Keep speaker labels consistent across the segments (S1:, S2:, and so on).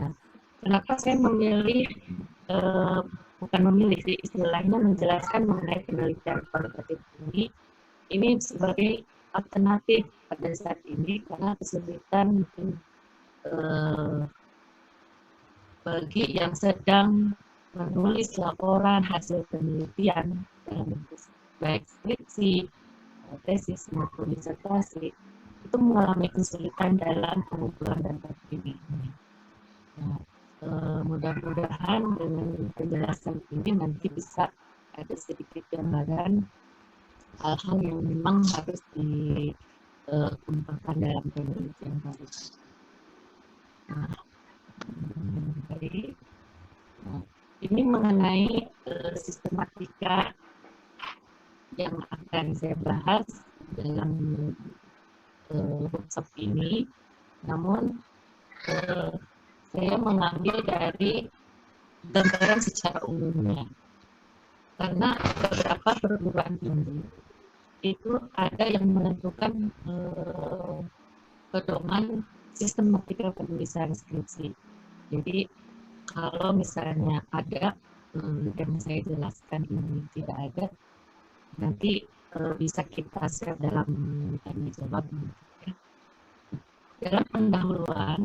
S1: Nah, kenapa saya memilih, bukan memilih sih, istilahnya menjelaskan mengenai penelitian kualitatif ini sebagai alternatif pada saat ini karena kesulitan mungkin bagi yang sedang menulis laporan hasil penelitian dalam bentuk baik skripsi, tesis maupun disertasi itu mengalami kesulitan dalam pengumpulan data ini. Nah, mudah-mudahan dengan penjelasan ini nanti bisa ada sedikit gambaran hal-hal yang memang harus dikembangkan dalam penelitian tadi. Nah, baik. Nah, ini mengenai sistematika yang akan saya bahas dalam workshop ini. Namun saya mengambil dari gambaran secara umumnya. Karena beberapa perguruan tinggi itu ada yang menentukan pedoman sistematika penulisan skripsi. Jadi kalau misalnya ada dan saya jelaskan ini tidak ada, nanti bisa kita share dalam tanya jawab. Dalam pendahuluan,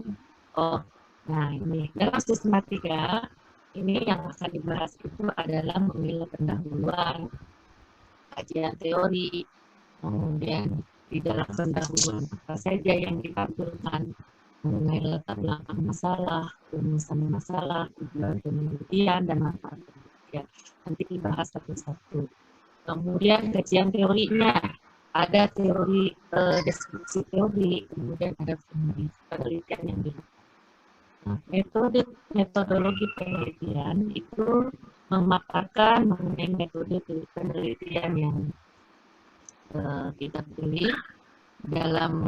S1: nah ini dalam sistematika ini yang akan dibahas itu adalah mengenai pendahuluan, kajian teori, kemudian di dalam pendahuluan apa saja yang ditampilkan mengenai latar belakang masalah, rumusan masalah, tujuan penelitian dan manfaat penelitian. Nanti dibahas satu-satu. Kemudian kajian teorinya, ada teori deskripsi teori, kemudian ada penelitian yang dilakukan. Nah, metodologi penelitian itu memaparkan mengenai metode penelitian yang kita pilih dalam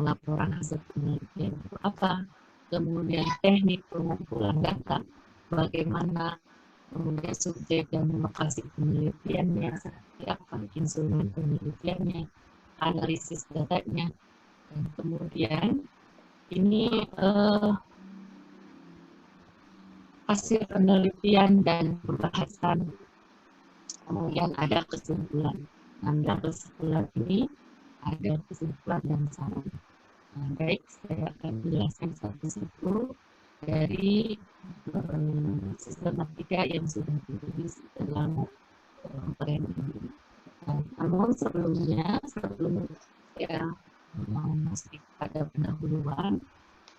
S1: laporan hasil penelitian itu apa, kemudian teknik pengumpulan data, bagaimana, kemudian subjek dan lokasi penelitiannya, seperti apa instrumen penelitiannya, analisis datanya, dan kemudian ini hasil penelitian dan pembahasan, kemudian ada kesimpulan. Dalam kesimpulan ini ada kesimpulan dan saran. Nah, baik, saya akan menjelaskan satu-satu dari sistematika yang sudah ditulis dalam brand ini. Namun sebelum saya masuk pada pendahuluan,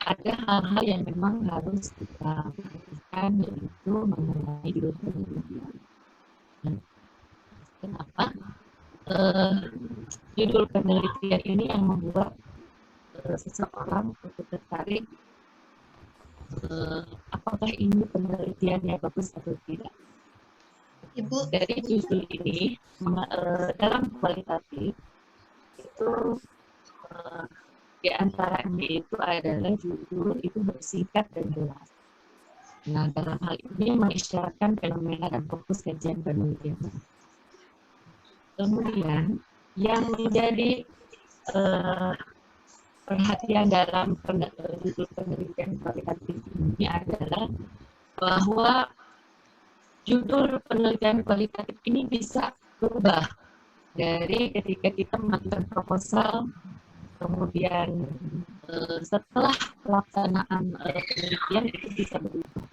S1: ada hal-hal yang memang harus kita perhatikan, yaitu mengenai judul penelitian. Kenapa? Judul penelitian ini yang membuat seseorang tertarik apakah ini penelitiannya bagus atau tidak.
S2: Ibu,
S1: dari judul ini dalam kualitatif itu di antaranya itu adalah judul itu bersingkat dan jelas. Nah, dalam hal ini mengisyaratkan fenomena dan fokus kajian penelitian. Kemudian yang menjadi perhatian dalam judul penelitian kualitatif ini adalah bahwa judul penelitian kualitatif ini bisa berubah dari ketika kita melakukan proposal, kemudian setelah pelaksanaan penelitian itu bisa berubah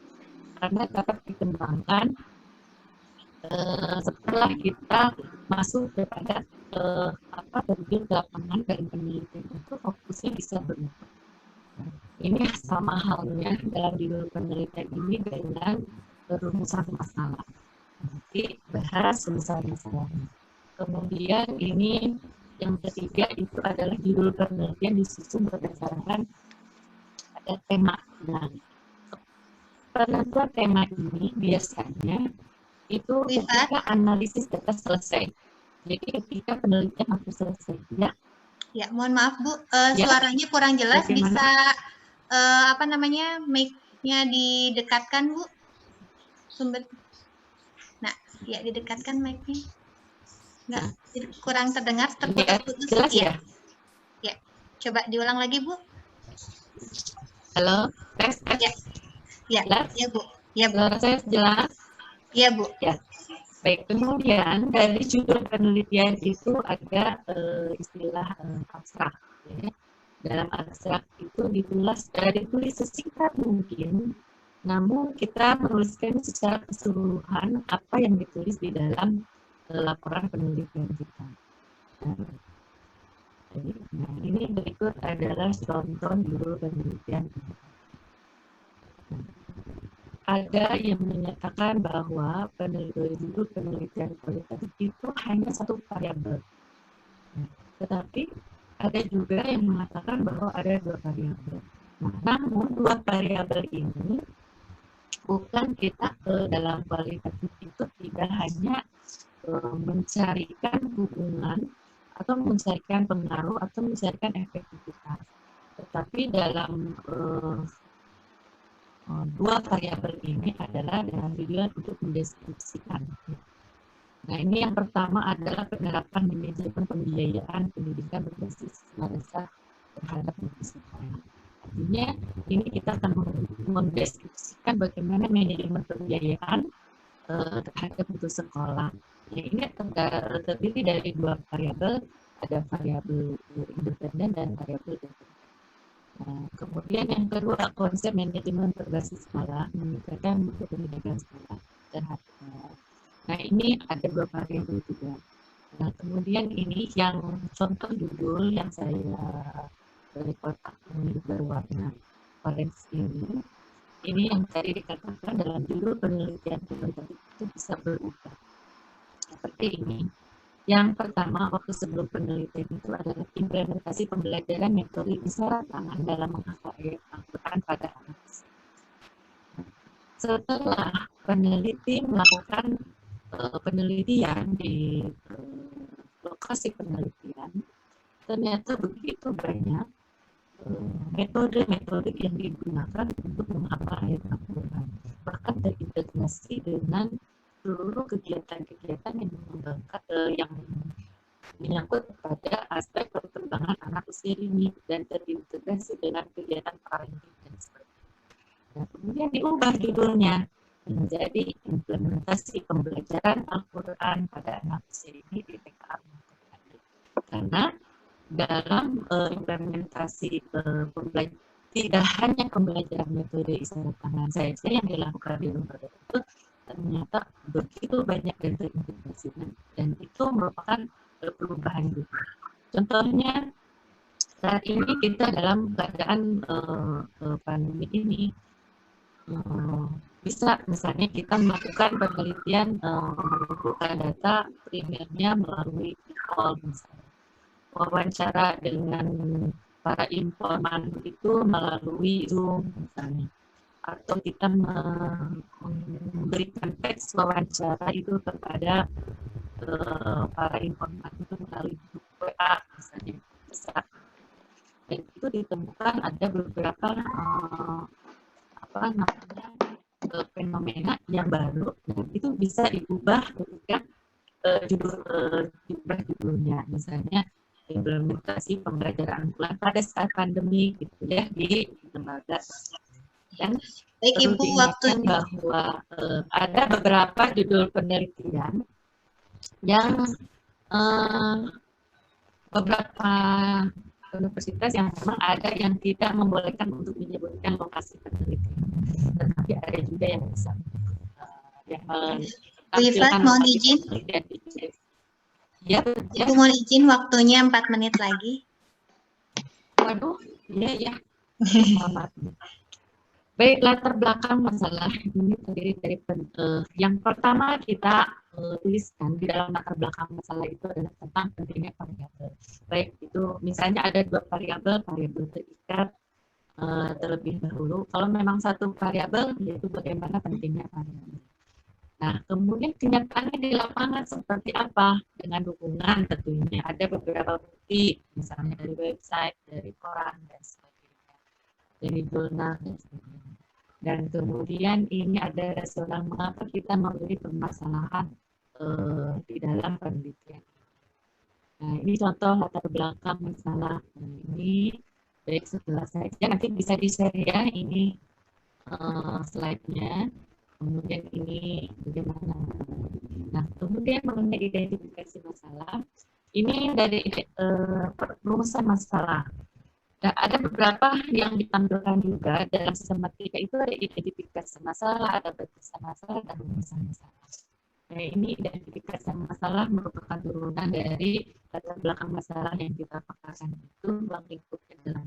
S1: karena dapat dikembangkan setelah kita masuk kepada terjun ke lapangan dan penelitian itu fokusnya bisa berubah. Ini sama halnya dalam judul penelitian ini dengan rumusan masalah. Nanti bahas rumusan masalahnya. Kemudian ini yang ketiga itu adalah judul penelitian disusun berdasarkan ada tema. Nah, penentuan tema ini biasanya itu ketika analisis data selesai. Jadi ketika penelitian hampir selesai.
S2: Ya, mohon maaf Bu, suaranya kurang jelas. Bagaimana? Bisa mic-nya didekatkan Bu? Sumber. Nah, ya didekatkan mic-nya. Enggak, kurang terdengar, terputus-putus.
S1: Jelas ya?
S2: Ya, coba diulang lagi Bu.
S1: Halo, tes.
S2: Ya, Ya,
S1: Jelas?
S2: ya Bu. Ya Bu.
S1: Suara saya jelas?
S2: Ya Bu.
S1: Ya. Baik, kemudian dari judul penelitian itu ada istilah abstrak. Ya. Dalam abstrak itu ditulis sesingkat mungkin, namun kita menuliskan secara keseluruhan apa yang ditulis di dalam laporan penelitian kita. Nah, ini berikut adalah contoh judul penelitian. Ada yang menyatakan bahwa judul penelitian kualitatif itu hanya satu variabel. Tetapi ada juga yang mengatakan bahwa ada dua variabel. Nah, namun dua variabel ini bukan kita dalam kualitatif itu tidak hanya mencarikan hubungan atau mencarikan pengaruh atau mencarikan efektivitas, tetapi dalam dua variabel ini adalah dengan tujuan untuk mendeskripsikan. Nah, ini yang pertama adalah penerapan manajemen pembiayaan pendidikan berbasis dasar terhadap mutu sekolah. Artinya, ini kita akan mendeskripsikan bagaimana manajemen pembiayaan terhadap mutu sekolah. Ya, ini terdiri dari dua variabel, ada variabel independen dan variabel dependen. Nah, kemudian yang kedua, konsep manajemen berbasis skala meningkatkan mutu pendidikan sekolah terhadap. Nah, ini ada dua variabel juga. Nah, kemudian ini yang contoh judul yang saya dari kotak ini berwarna orange ini yang tadi dikatakan dalam judul penelitian kualitatif itu bisa berubah. Seperti ini. Yang pertama, waktu sebelum penelitian itu adalah implementasi pembelajaran metode isyarat tangan dalam menghafal ayat Al-Quran pada anak. Setelah peneliti melakukan penelitian di lokasi penelitian, ternyata begitu banyak metode-metode yang digunakan untuk menghafal ayat Al-Quran, bahkan terintegrasi dengan seluruh kegiatan-kegiatan yang menyangkut pada aspek perkembangan anak usia dini dan terintegrasi dengan kegiatan parenting dan sebagainya. Nah, kemudian diubah judulnya menjadi implementasi pembelajaran Al-Quran pada anak usia dini di TKA. Karena dalam implementasi tidak hanya pembelajaran metode isyarat tangan saja yang dilakukan di lembaga itu, ternyata begitu banyak dan terintegrasi, dan itu merupakan perubahan juga. Contohnya saat ini kita dalam keadaan pandemi ini bisa misalnya kita melakukan penelitian mengumpulkan data primernya melalui call, misalnya wawancara dengan para informan itu melalui Zoom misalnya, atau kita memberikan teks wawancara itu kepada para informan itu melalui WA misalnya. Dan itu ditemukan ada beberapa fenomena yang baru, dan itu bisa diubah ketika judulnya, misalnya implementasi pembelajaran online pada saat pandemi gitu ya di lembaga. Dan
S2: baik Ibu, waktunya
S1: bahwa ada beberapa judul penelitian yang beberapa universitas yang memang ada yang tidak membolehkan untuk menyebutkan lokasi penelitian, tetapi ada juga yang bisa yang
S2: mohon izin.
S1: Ya,
S2: Ibu mohon izin, waktunya 4 menit lagi.
S1: Waduh, ya. Baik, latar belakang masalah ini terdiri dari yang pertama kita tuliskan di dalam latar belakang masalah itu adalah tentang pentingnya variabel. Baik, itu misalnya ada dua variabel terikat terlebih dahulu. Kalau memang satu variabel, yaitu bagaimana pentingnya variabel. Nah, kemudian kenyataannya di lapangan seperti apa? Dengan dukungan tentunya. Ada beberapa bukti, misalnya dari website, dari koran, dan sebagainya. Dari jurnal, dan sebagainya. Dan kemudian ini ada rasional mengapa kita memberi permasalahan di dalam penelitian. Nah, ini contoh latar belakang masalah ini. Baik, setelah saja nanti bisa di-share ya ini slide-nya. Kemudian ini bagaimana. Nah, kemudian mengenai identifikasi masalah, ini dari rumusan masalah. Nah, ada beberapa yang ditampilkan juga dalam sistematika itu ada identifikasi masalah, ada batasan masalah, dan rumusan masalah. Nah, ini identifikasi masalah merupakan turunan dari latar belakang masalah yang kita paparkan itu lingkupnya dalam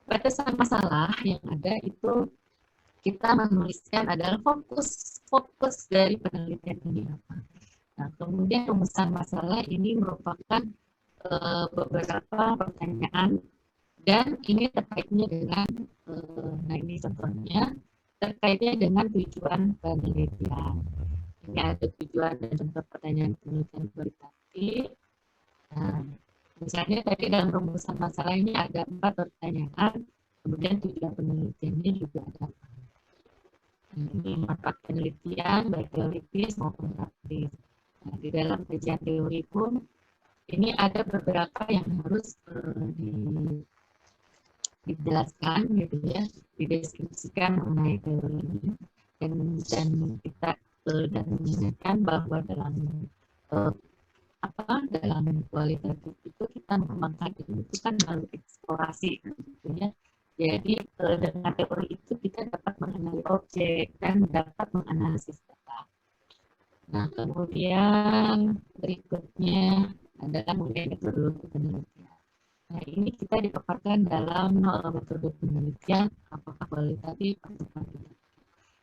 S1: batasan masalah yang ada itu kita menuliskan adalah fokus dari penelitian ini apa. Nah, kemudian rumusan masalah ini merupakan beberapa pertanyaan dan ini terkaitnya dengan nah ini contohnya terkaitnya dengan tujuan penelitian. Ini ada tujuan dan contoh pertanyaan penelitian kualitatif. Nah, misalnya tadi dalam rumusan masalah ini ada 4 pertanyaan, kemudian tujuan penelitiannya juga ada. Ini manfaat penelitian baik teoritis maupun praktis. Nah, di dalam kajian teori pun ini ada beberapa yang harus dijelaskan gitu ya, dideskripsikan mengenai teori ini dan kita dan mengingatkan bahwa dalam dalam kualitatif itu kita mengembangkan itu kan melalui eksplorasi gitu ya. Jadi dengan teori itu kita dapat mengenali objek dan dapat menganalisis data. Nah, kemudian berikutnya adalah mengenai metodologi penelitian. Nah, ini kita dipaparkan dalam metode penelitian apakah kualitatif atau kuantitatif.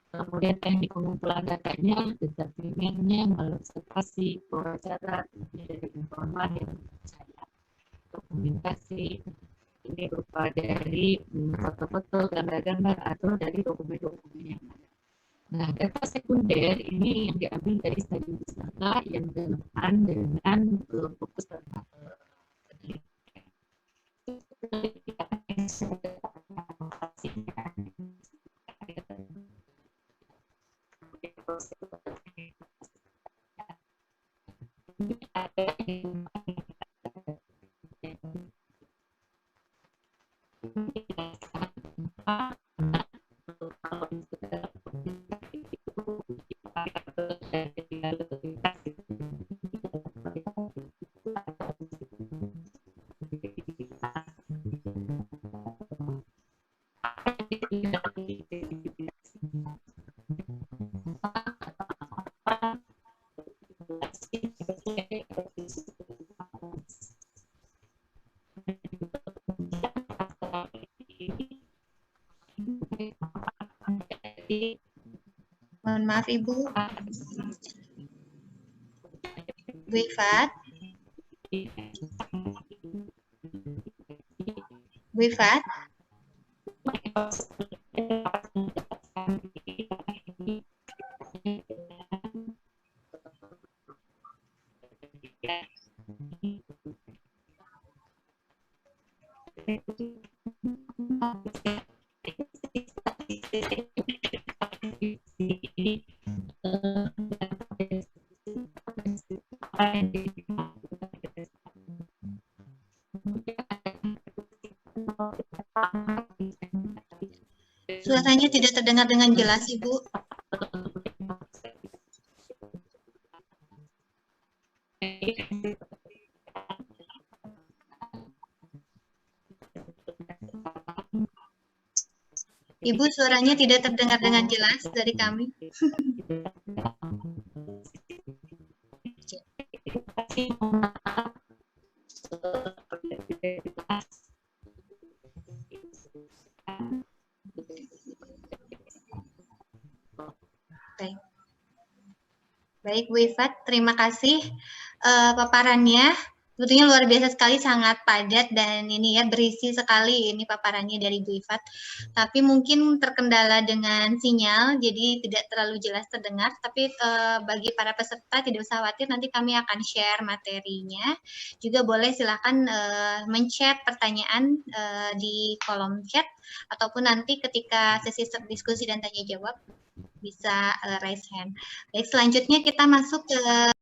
S1: Kemudian teknik pengumpulan datanya, determinannya, observasi, wawancara, dari informan yang percaya, dokumentasi, ini berupa dari foto-foto, gambar-gambar, atau dari dokumen-dokumen yang ada. Nah, data sekunder ini yang diambil dari studi pustaka yang berkaitan dengan fokus pada
S2: Mohon maaf Ibu. Bu Ifat. Bu Ifat. Suaranya tidak terdengar dengan jelas, Ibu. Ibu, suaranya tidak terdengar dengan jelas dari kami. Baik, Bu Ifat, terima kasih paparannya. Sebetulnya luar biasa sekali, sangat padat dan ini ya berisi sekali ini paparannya dari Bu Ifat. Tapi mungkin terkendala dengan sinyal, jadi tidak terlalu jelas terdengar. Tapi bagi para peserta tidak usah khawatir, nanti kami akan share materinya. Juga boleh silakan men-chat pertanyaan di kolom chat ataupun nanti ketika sesi diskusi dan tanya jawab bisa raise hand. Baik, selanjutnya kita masuk ke